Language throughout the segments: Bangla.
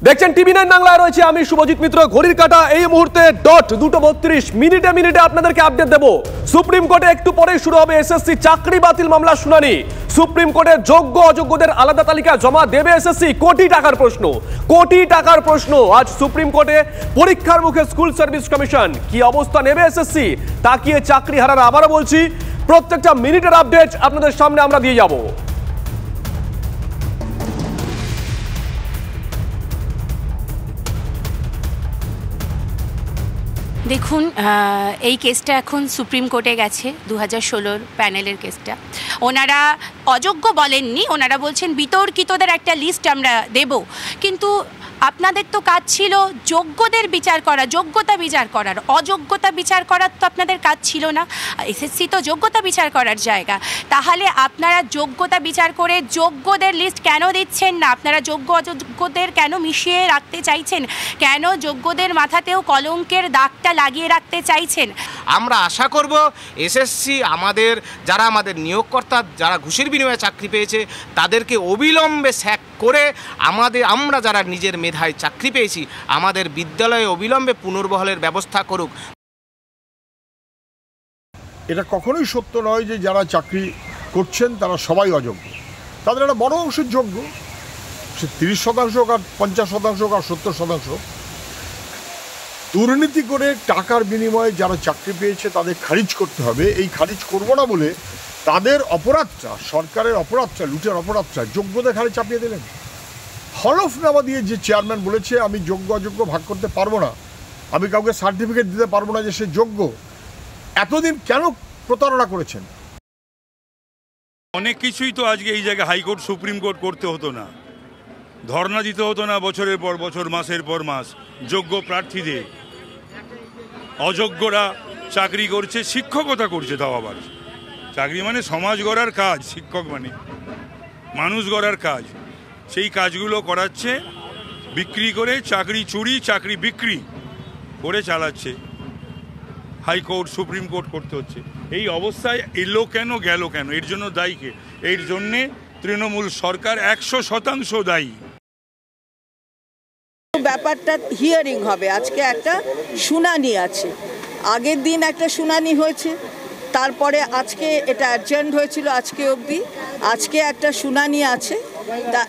দেখছেন টিভি9 বাংলায় রয়েছে আমি শুভজিৎ মিত্র। ঘড়ির কাঁটা এই মুহূর্তে ডট 2:32 মিনিটে মিনিটে আপনাদেরকে আপডেট দেব। সুপ্রিম কোর্টে একটু পরেই শুরু হবে এসএসসি চাকরি বাতিল মামলা শুনানি। সুপ্রিম কোর্টে যোগ্য অযোগ্যদের আলাদা তালিকা জমা দেবে এসএসসি। কোটি টাকার প্রশ্ন আজ সুপ্রিম কোর্টে। পরীক্ষার মুখে স্কুল সার্ভিস কমিশন কি অবস্থা নেবে এসএসসি, তাকিয়ে চাকরি হারারা। আবারও বলছি, প্রত্যেকটা মিনিটের আপডেট আপনাদের সামনে আমরা দিয়ে যাব। দেখুন, এই কেসটা এখন সুপ্রিম কোর্টে গেছে, 2016 প্যানেলের কেসটা। ওনারা অযোগ্য বলেননি, ওনারা বলছেন বিতর্কিতদের একটা লিস্ট আমরা দেব। কিন্তু আপনাদের তো কাজ ছিল যোগ্যদের বিচার করা, যোগ্যতা বিচার করার। অযোগ্যতা বিচার করার তো আপনাদের কাজ ছিল না। এসএসসি তো যোগ্যতা বিচার করার জায়গা। তাহলে আপনারা যোগ্যতা বিচার করে যোগ্যদের লিস্ট কেন দিচ্ছেন না? আপনারা যোগ্য অযোগ্যদের কেন মিশিয়ে রাখতে চাইছেন? কেন যোগ্যদের মাথাতেও কলঙ্কের দাগটা লাগিয়ে রাখতে চাইছেন? আমরা আশা করব এসএসসি যারা আমাদের নিয়োগকর্তা, যারা ঘুষের বিনিময়ে চাকরি পেয়েছে, তাদেরকে অবিলম্বে স্যাক করে আমরা যারা নিজের মেধায় চাকরি পেয়েছি, আমাদের বিদ্যালয়ে অবিলম্বে পুনর্বহালের ব্যবস্থা করুক। এটা কখনোই সত্য নয় যে যারা চাকরি করছেন তারা সবাই অযোগ্য। তাদের একটা বড় অংশ যোগ্য, সে 30% হোক আর 50% হোক আর 70%। দুর্নীতি করে টাকার বিনিময়ে যারা চাকরি পেয়েছে তাদের খারিজ করতে হবে। এই খারিজ করব না বলে তাদের অপরাধটা, সরকারের অপরাধটা, লুটের অপরাধটা যোগ্যদের ঘাড়ে চাপিয়ে দিলেন। হলফনামা দিয়ে যে চেয়ারম্যান বলেছে আমি যোগ্য অযোগ্য ভাগ করতে পারবো না, আমি কাউকে সার্টিফিকেট দিতে পারবো না যে সে যোগ্য, এতদিন কেন প্রতারণা করেছেন? অনেক কিছুই তো আজকে এই জায়গায় হাইকোর্ট সুপ্রিম কোর্ট করতে হতো না, ধর্ণা দিতে হতো না বছরের পর বছর, মাসের পর মাস। যোগ্য প্রার্থীদের, অযোগ্যরা চাকরি করছে, শিক্ষকতা করছে। তাও আবার চাকরি মানে সমাজ গড়ার কাজ, শিক্ষক মানে মানুষ গড়ার কাজ। সেই কাজগুলো করাচ্ছে বিক্রি করে, চাকরি চুরি, চাকরি বিক্রি করে চালাচ্ছে। হাইকোর্ট সুপ্রিম কোর্ট করতে হচ্ছে। এই অবস্থায় এলো কেন, গেল কেন? এর জন্য দায়ী কে? এর জন্যে তৃণমূল সরকার 100% দায়ী। ব্যাপারটা হিয়ারিং হবে, আজকে একটা শুনানি আছে। আগের দিন একটা শুনানি হয়েছে, তারপরে আজকে এটা অ্যাডজার্ন হয়েছিল আজকে অবধি। আজকে একটা শুনানি আছে, তা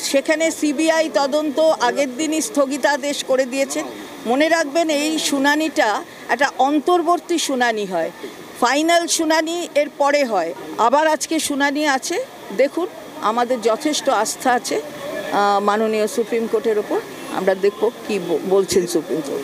সেখানে সিবিআই তদন্ত আগের দিনই স্থগিতাদেশ করে দিয়েছে। মনে রাখবেন, এই শুনানিটা একটা অন্তর্বর্তী শুনানি হয়, ফাইনাল শুনানি এর পরে হয়। আবার আজকে শুনানি আছে। দেখুন, আমাদের যথেষ্ট আস্থা আছে মাননীয় সুপ্রিম কোর্টের ওপর। আমরা দেখব কি বলছেন সুপ্রিম কোর্ট।